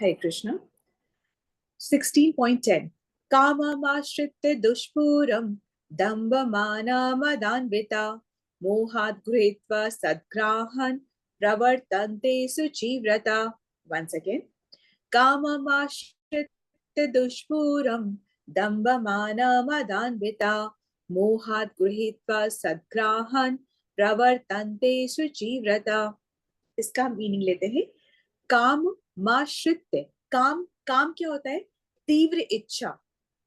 हरे कृष्ण। 16.10 काममाश्रित्य दुष्पूरं दम्भमानमदान्विता मोहात् गृहीत्वा सद्ग्राहान् प्रवर्तन्ते शुचिव्रता। Once again, काममाश्रित्य दुष्पूरं दम्भमानमदान्विता मोहात् गृहीत्वा सद्ग्राहान् प्रवर्तन्ते शुचिव्रता। इसका मीनिंग लेते हैं। काम माश्रित्य, काम काम क्या होता है? तीव्र इच्छा,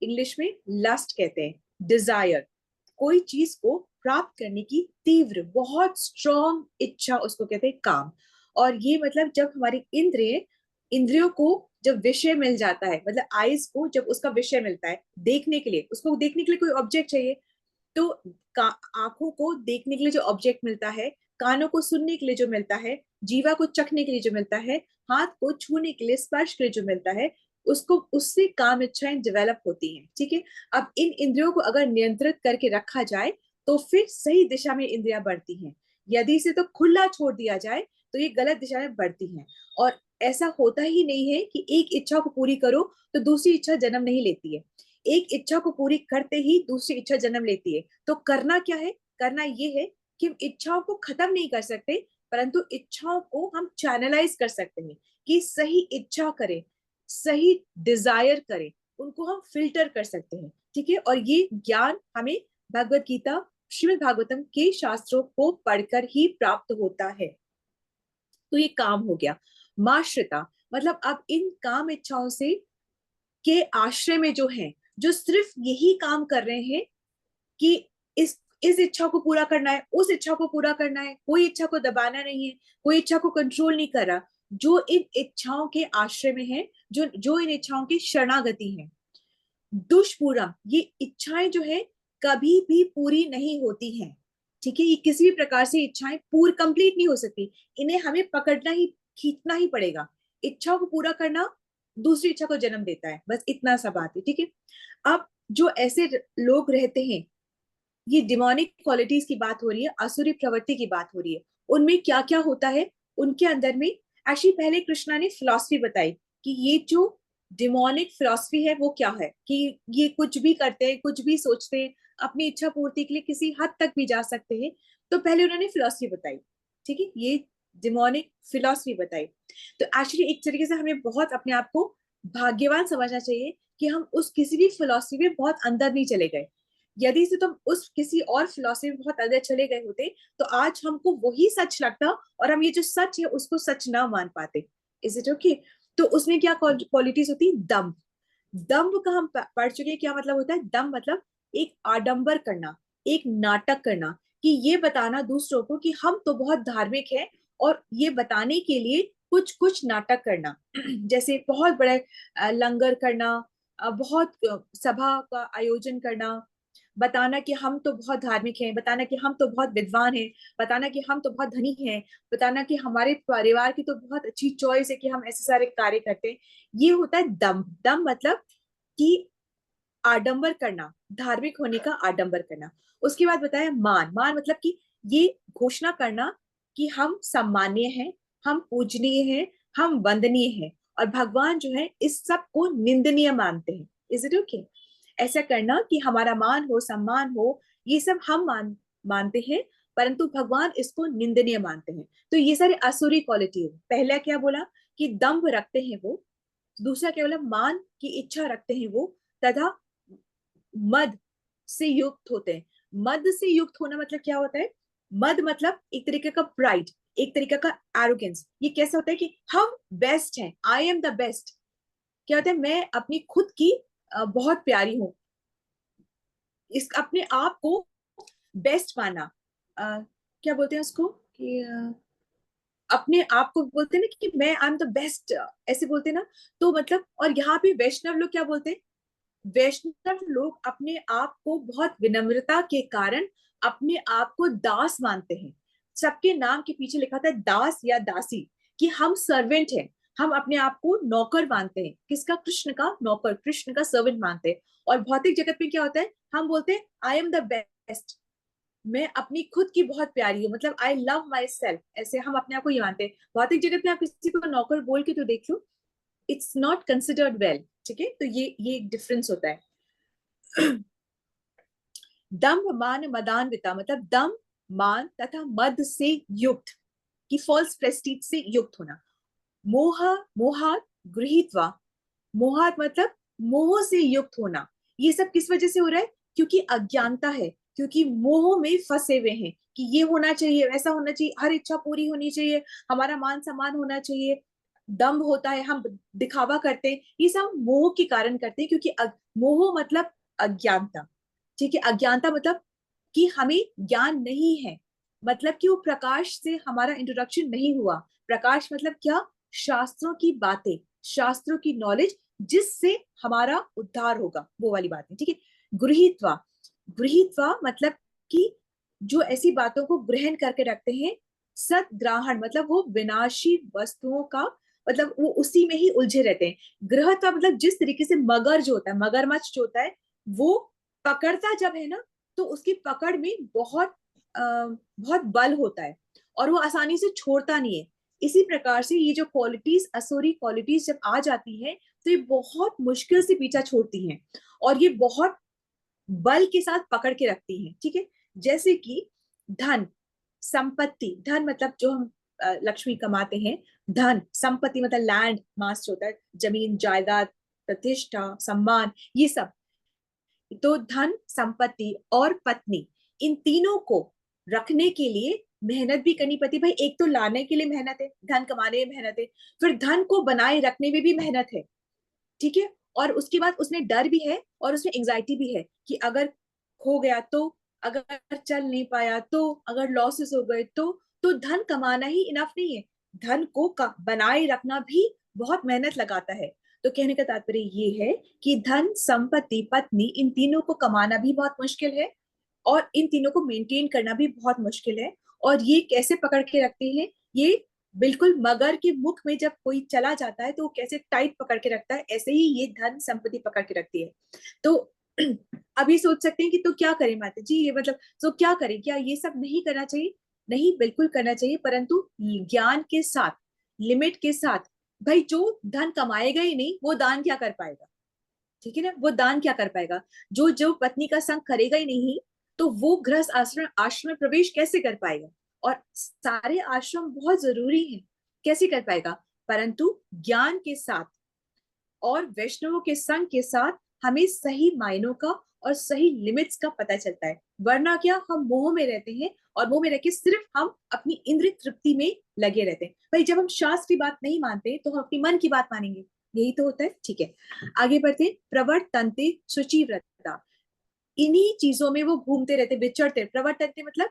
इंग्लिश में लस्ट कहते हैं, डिजायर। कोई चीज को प्राप्त करने की तीव्र, बहुत स्ट्रॉन्ग इच्छा, उसको कहते हैं काम। और ये मतलब जब हमारी इंद्रियों को जब विषय मिल जाता है, मतलब आईज को जब उसका विषय मिलता है देखने के लिए, उसको देखने के लिए कोई ऑब्जेक्ट चाहिए, तो आंखों को देखने के लिए जो ऑब्जेक्ट मिलता है, कानों को सुनने के लिए जो मिलता है, जीवा को चखने के लिए जो मिलता है, हाथ को छूने के लिए, स्पर्श के लिए जो मिलता है, उसको उससे काम इच्छाएं डेवलप होती हैं। ठीक है। अब इन इंद्रियों को अगर नियंत्रित करके रखा जाए तो फिर सही दिशा में इंद्रियां बढ़ती हैं। यदि इसे तो खुला छोड़ दिया जाए तो ये गलत दिशा में बढ़ती हैं। और ऐसा होता ही नहीं है कि एक इच्छा को पूरी करो तो दूसरी इच्छा जन्म नहीं लेती है। एक इच्छा को पूरी करते ही दूसरी इच्छा जन्म लेती है। तो करना क्या है? करना ये है कि हम इच्छाओं को खत्म नहीं कर सकते, परंतु इच्छाओं को हम चैनलाइज कर सकते हैं कि सही इच्छा करें, सही डिजायर करें, उनको हम फिल्टर कर सकते हैं। ठीक है। और ये ज्ञान हमें भगवत गीता, श्रीमद् भागवतम के शास्त्रों को पढ़कर ही प्राप्त होता है। तो ये काम हो गया। माश्रिता मतलब अब इन काम इच्छाओं से के आश्रय में जो है, जो सिर्फ यही काम कर रहे हैं कि इस इच्छा को पूरा करना है, उस इच्छा को पूरा करना है, कोई इच्छा को दबाना नहीं है, कोई इच्छा को कंट्रोल नहीं कर रहा, जो इन इच्छाओं के आश्रय में है, जो जो इन इच्छाओं की शरणागति है। दुष्पूरम, ये इच्छाएं जो है कभी भी पूरी नहीं होती हैं। ठीक है। ये किसी भी प्रकार से इच्छाएं पूरी कंप्लीट नहीं हो सकती, इन्हें हमें पकड़ना ही, खींचना ही पड़ेगा। इच्छा को पूरा करना दूसरी इच्छा को जन्म देता है, बस इतना सा बात है। ठीक है। अब जो ऐसे लोग रहते हैं, ये डिमोनिक क्वालिटीज की बात हो रही है, असुरी प्रवृत्ति की बात हो रही है, उनमें क्या क्या होता है उनके अंदर में। एक्चुअली पहले कृष्णा ने फिलॉसफी बताई कि ये जो डिमोनिक फिलॉसफी है वो क्या है, कि ये कुछ भी करते हैं, कुछ भी सोचते हैं, अपनी इच्छा पूर्ति के लिए किसी हद तक भी जा सकते हैं। तो पहले उन्होंने फिलॉसफी बताई। ठीक है। ये डिमोनिक फिलॉसफी बताई। तो एक्चुअली एक तरीके से हमें बहुत अपने आप को भाग्यवान समझना चाहिए कि हम उस किसी भी फिलॉसफी में बहुत अंदर नहीं चले गए। यदि से तुम उस किसी और फिलॉसफी में बहुत अंदर चले गए होते तो आज हमको वही सच लगता और हम ये जो सच है उसको सच ना मान पाते। Is it okay? तो उसमें क्या क्वालिटीज होती? दम्भ। दम्भ का हम पढ़ चुके हैं, क्या मतलब होता है? दम्भ मतलब एक आडंबर करना, एक नाटक करना, कि ये बताना दूसरों को कि हम तो बहुत धार्मिक हैं, और ये बताने के लिए कुछ कुछ नाटक करना। जैसे बहुत बड़े लंगर करना, बहुत सभा का आयोजन करना, बताना कि हम तो बहुत धार्मिक हैं, बताना कि हम तो बहुत विद्वान हैं, बताना कि हम तो बहुत धनी हैं, बताना कि हमारे परिवार की तो बहुत अच्छी चॉइस है कि हम ऐसे सारे कार्य करते हैं। ये होता है दम। दम मतलब कि आडंबर करना, धार्मिक होने का आडंबर करना। उसके बाद बताया मान। मान मतलब कि ये घोषणा करना कि हम सम्मानीय हैं, हम पूजनीय हैं, हम वंदनीय हैं, और भगवान जो है इस सब को निंदनीय मानते हैं। Is it okay? ऐसा करना कि हमारा मान हो, सम्मान हो, ये सब हम मानते हैं, परंतु भगवान इसको निंदनीय मानते हैं। तो ये सारे असुरी क्वालिटी है। पहला क्या बोला? कि दंभ रखते हैं वो। दूसरा क्या बोला? मान की इच्छा रखते हैं वो, तथा मद से युक्त होते हैं। मद से युक्त होना मतलब क्या होता है? मद मतलब एक तरीके का प्राइड, एक तरीके का एरोगेंस। ये कैसा होता है कि हम बेस्ट हैं, आई एम द बेस्ट। क्या होता है? मैं अपनी खुद की बहुत प्यारी हूँ, इस अपने आप को बेस्ट माना। क्या बोलते हैं उसको कि अपने आप को बोलते हैं ना कि मैं आई एम द बेस्ट, ऐसे बोलते हैं ना। तो मतलब, और यहाँ पे वैष्णव लोग क्या बोलते हैं? वैष्णव लोग अपने आप को बहुत विनम्रता के कारण अपने आप को दास मानते हैं। सबके नाम के पीछे लिखा था दास या दासी, कि हम सर्वेंट हैं। हम अपने आप को नौकर मानते हैं। किसका? कृष्ण का नौकर, कृष्ण का सर्वेंट मानते हैं। और भौतिक जगत में क्या होता है? हम बोलते हैं आई एम द बेस्ट, मैं अपनी खुद की बहुत प्यारी हूँ, मतलब आई लव माई सेल्फ, ऐसे हम अपने आप को ये मानते हैं। भौतिक जगत में आप किसी को नौकर बोल के तो देख लो, इट्स नॉट कंसिडर्ड वेल, ठीक है। तो ये एक डिफरेंस होता है। दम्भ मान मदान्विता मतलब दम, मान तथा मद से युक्त, की फॉल्स प्रेस्टीज से युक्त होना। मोह, मोहात गृहीत्वा, मोहात मतलब मोह से युक्त होना। ये सब किस वजह से हो रहा है? क्योंकि अज्ञानता है, क्योंकि मोह में फंसे हुए हैं कि ये होना चाहिए, वैसा होना चाहिए, हर इच्छा पूरी होनी चाहिए, हमारा मान सम्मान होना चाहिए। दम्भ होता है, हम दिखावा करते हैं, ये सब मोह के कारण करते हैं, क्योंकि मोह मतलब अज्ञानता, ठीक है। अज्ञानता मतलब कि हमें ज्ञान नहीं है, मतलब कि वो प्रकाश से हमारा इंट्रोडक्शन नहीं हुआ। प्रकाश मतलब क्या? शास्त्रों की बातें, शास्त्रों की नॉलेज, जिससे हमारा उद्धार होगा, वो वाली बातें, ठीक है। गृहीत्वा, गृहीत्वा मतलब कि जो ऐसी बातों को ग्रहण करके रखते हैं। सदग्राहण मतलब वो विनाशी वस्तुओं का, मतलब वो उसी में ही उलझे रहते हैं। गृहत्वा मतलब जिस तरीके से मगर जो होता है, मगरमच्छ जो होता है, वो पकड़ता जब है ना, तो उसकी पकड़ में बहुत बल होता है और वो आसानी से छोड़ता नहीं है। इसी प्रकार से ये जो क्वालिटीज, असुरी क्वालिटीज जब आ जाती है, तो ये बहुत मुश्किल से पीछा छोड़ती हैं और ये बहुत बल के साथ पकड़ के रखती हैं, ठीक है। जैसे कि धन, संपत्ति, धन मतलब जो हम लक्ष्मी कमाते हैं। धन, संपत्ति मतलब लैंड मास होता है, जमीन जायदाद, प्रतिष्ठा, सम्मान, ये सब। तो धन, संपत्ति और पत्नी, इन तीनों को रखने के लिए मेहनत भी करनी पड़ती है। भाई एक तो लाने के लिए मेहनत है, धन कमाने में मेहनत है, फिर धन को बनाए रखने में भी मेहनत है, ठीक है। और उसके बाद उसमें डर भी है और उसमें एंजाइटी भी है कि अगर खो गया तो, अगर चल नहीं पाया तो, अगर लॉसेस हो गए तो धन कमाना ही इनफ नहीं है, धन को बनाए रखना भी बहुत मेहनत लगाता है। तो कहने का तात्पर्य ये है कि धन, संपत्ति, पत्नी, इन तीनों को कमाना भी बहुत मुश्किल है और इन तीनों को मेंटेन करना भी बहुत मुश्किल है। और ये कैसे पकड़ के रखते हैं? ये बिल्कुल मगर के मुख में जब कोई चला जाता है तो वो कैसे टाइट पकड़ के रखता है, ऐसे ही ये धन संपत्ति पकड़ के रखती है। तो अब ये सोच सकते हैं कि तो क्या करें माता जी, ये मतलब तो क्या करें, क्या ये सब नहीं करना चाहिए? नहीं, बिल्कुल करना चाहिए, परंतु ज्ञान के साथ, लिमिट के साथ। भाई जो धन कमाएगा ही नहीं, वो दान क्या कर पाएगा, ठीक है ना? वो दान क्या कर पाएगा? जो जो पत्नी का संग करेगा ही नहीं, तो वो गृहस्थ आश्रम आश्रम में प्रवेश कैसे कर पाएगा? और सारे आश्रम बहुत जरूरी हैं, कैसे कर पाएगा? परंतु ज्ञान के साथ और वैष्णवों के संग के साथ हमें सही मायनों का और सही लिमिट्स का पता चलता है। वरना क्या, हम मोह में रहते हैं और मोह में रह के सिर्फ हम अपनी इंद्रिय तृप्ति में लगे रहते हैं। भाई जब हम शास्त्र की बात नहीं मानते तो हम अपनी मन की बात मानेंगे, यही तो होता है, ठीक है। आगे बढ़ते, प्रवर्तन्ते शुचिव्रता, इन्हीं चीजों में वो घूमते रहते, विचरते। प्रवर्तन्ते मतलब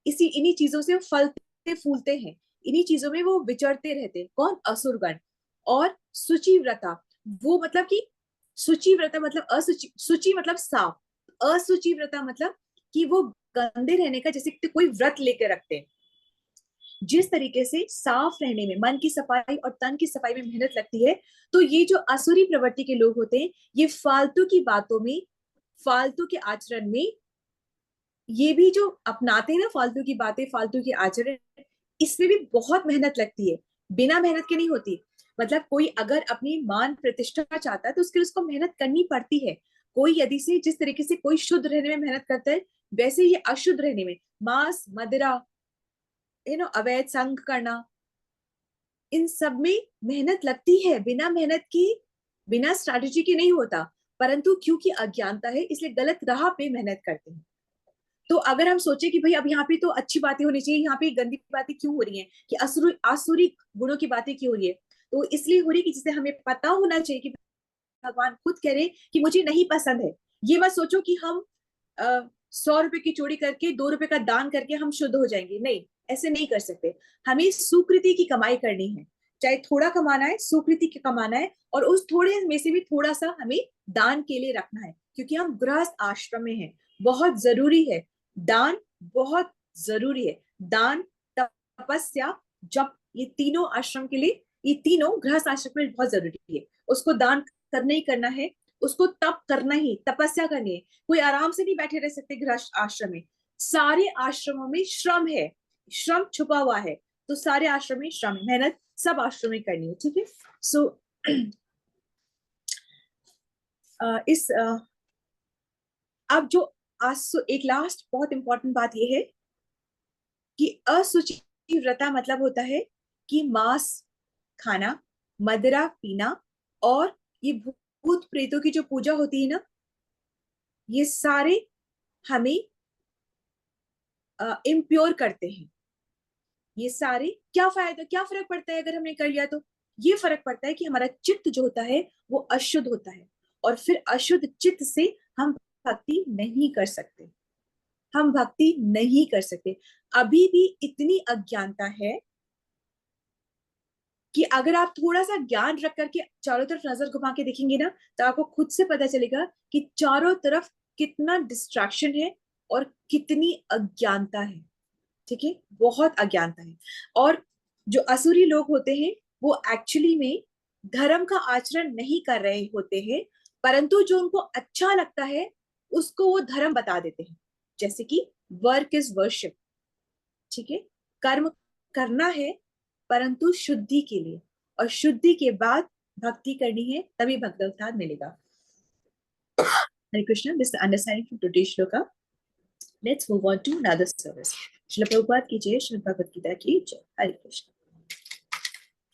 इसी इन्हीं चीजों से फलते फूलते हैं, इन्हीं चीजों में वो विचरते रहते। कौन? असुरगण। और शुचिव्रता, वो मतलब कि शुचिव्रता मतलब असुचि, शुचि मतलब साफ, असुचिव्रता मतलब कि वो गंदे रहने का जैसे कि कोई व्रत लेके रखते हैं। जिस तरीके से साफ रहने में, मन की सफाई और तन की सफाई में मेहनत लगती है, तो ये जो असुरी प्रवृत्ति के लोग होते हैं, ये फालतू की बातों में, फालतू के आचरण में, ये भी जो अपनाते हैं ना फालतू की बातें, फालतू के आचरण, इसमें भी बहुत मेहनत लगती है, बिना मेहनत के नहीं होती। मतलब कोई अगर अपनी मान प्रतिष्ठा चाहता है तो उसके लिए उसको मेहनत करनी पड़ती है। कोई यदि से जिस तरीके से कोई शुद्ध रहने में मेहनत करता है, वैसे ही अशुद्ध रहने में, मांस, मदिरा, अवैध संग करना, इन सब में मेहनत लगती है, बिना मेहनत की, बिना स्ट्रैटेजी के नहीं होता। परंतु क्योंकि अज्ञानता है, इसलिए गलत राह पे मेहनत करते हैं। तो अगर हम सोचे कि भाई अब यहाँ पे तो अच्छी बातें होनी चाहिए, यहाँ पे गंदी बातें क्यों हो रही हैं, कि असुरी आसुरी गुणों की बातें क्यों हो रही है, तो इसलिए हो रही है कि जिसे हमें पता होना चाहिए कि भगवान खुद कह रहे हैं कि मुझे नहीं पसंद है। ये मत सोचो कि हम 100 रुपए की चोरी करके 2 रुपए का दान करके हम शुद्ध हो जाएंगे, नहीं, ऐसे नहीं कर सकते। हमें सुकृति की कमाई करनी है, चाहे थोड़ा कमाना है, सुकृति की कमाना है, और उस थोड़े में से भी थोड़ा सा हमें दान के लिए रखना है, क्योंकि हम गृहस्थ आश्रम में हैं। बहुत जरूरी है दान, बहुत जरूरी है दान, तपस्या, जप, ये तीनों आश्रम के लिए, ये तीनों गृहस्थ आश्रम में बहुत जरूरी है। उसको दान करना ही करना है, उसको तप करना ही, तपस्या करनी है। कोई आराम से नहीं बैठे रह सकते गृहस्थ आश्रम में। सारे आश्रमों में श्रम है, श्रम छुपा हुआ है। तो सारे आश्रम में श्रम, मेहनत सब आश्रम में करनी है, ठीक है। सो इस अब जो एक लास्ट बहुत इंपॉर्टेंट बात ये है कि असुचि व्रता मतलब होता है कि मांस खाना, मदिरा पीना, और ये भूत प्रेतों की जो पूजा होती है ना, ये सारे हमें इम्प्योर करते हैं। ये सारे क्या फायदा, क्या फर्क पड़ता है अगर हमने कर लिया तो? ये फर्क पड़ता है कि हमारा चित्त जो होता है वो अशुद्ध होता है, और फिर अशुद्ध चित्त से हम भक्ति नहीं कर सकते, हम भक्ति नहीं कर सकते। अभी भी इतनी अज्ञानता है कि अगर आप थोड़ा सा ज्ञान रख करके चारों तरफ नजर घुमा के देखेंगे ना, तो आपको खुद से पता चलेगा कि चारों तरफ कितना डिस्ट्रैक्शन है और कितनी अज्ञानता है। ठीक है, बहुत अज्ञानता है। और जो असुरी लोग होते हैं वो एक्चुअली में धर्म का आचरण नहीं कर रहे होते हैं, परंतु जो उनको अच्छा लगता है उसको वो धर्म बता देते हैं। जैसे कि वर्क इज वर्शिप। ठीक है, कर्म करना है परंतु शुद्धि के लिए, और शुद्धि के बाद भक्ति करनी है, तभी भगवत मिलेगा। Hare Krishna, this understanding from today's shloka. Let's move on to another service. Srila Prabhupada की जय, श्रीमद् भगवद गीता की जय। हरे कृष्ण।